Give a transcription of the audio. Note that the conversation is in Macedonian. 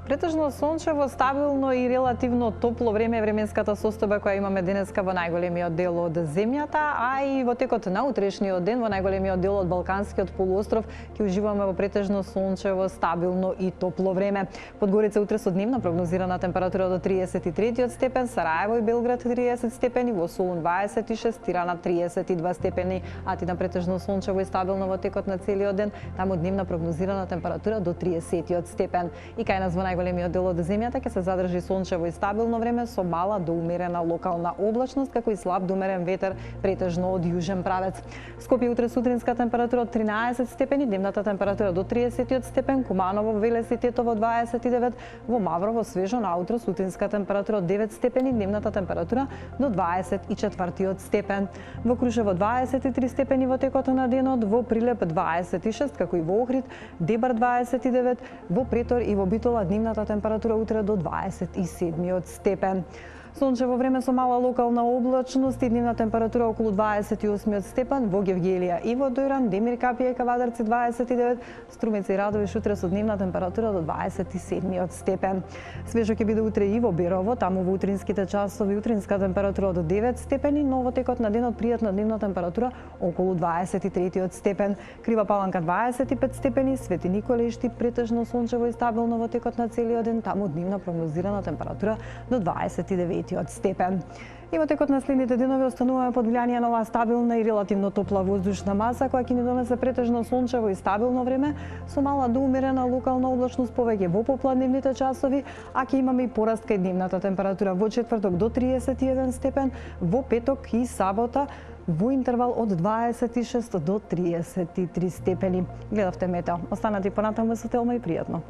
Претежно сончево, стабилно и релативно топло време е временската состојба која имаме денеска во најголемиот дел од земјата, а и во текот на утрешниот ден во најголемиот дел од Балканскиот полуостров ќе уживаме во претежно сончево, стабилно и топло време. Подгорица утре со дневна прогнозирана температура до 33 степен, Сараево и Белград 30 степени, во Солун 26, Тирана 32 степени, Атина претежно сончево и стабилно во текот на целиот ден, таму дневна прогнозирана температура до 30 степен. И кај нас во најголемиот дел од земјата ќе се задржи сончево и стабилно време со мала до умерена локална облачност, како и слаб до умерен ветер претежно од јужен правец. Скопје утре сутринска температура од 13 степени, дневната температура до 30 степен, Куманово, Велес и Тетово 29, во Маврово свежо наутро сутринска температура од 9 степени, дневната температура до 24 степен. Во Крушево 23 степени во текот на денот, во Прилеп 26, како и во Охрид, Дебар 29, во Претор и во Битола дневната температура утре до 27 степен. Сончево време со мала локална облачност и дневна температура околу 28 степен, во Гевгелија и во Дојран, Демир, Капија и Кавадарци 29, Струмица и Радовиш утре со дневна температура до 27 степен. Свежо ќе биде утре и во Берово, таму во утринските часови утринска температура до 9 степени, но во текот на денот пријатна дневна температура околу 23 степен. Крива Паланка 25 степени, Свети Николе и Штип претежно сончево и стабилно во текот на целиот ден, таму дневна прогнозирана температура до 29 степен. И во текот на следните денови остануваме под влијание на оваа стабилна и релативно топла воздушна маса која ќе ни донесе претежно сончево и стабилно време со мала до умерена локална облачност повеќе во попладневните часови, а ќе имаме и пораст кај дневната температура во четврток до 31 степен, во петок и сабота во интервал од 26 до 33 степени. Гледавте Метео. Останати понатаму со Телма и пријатно.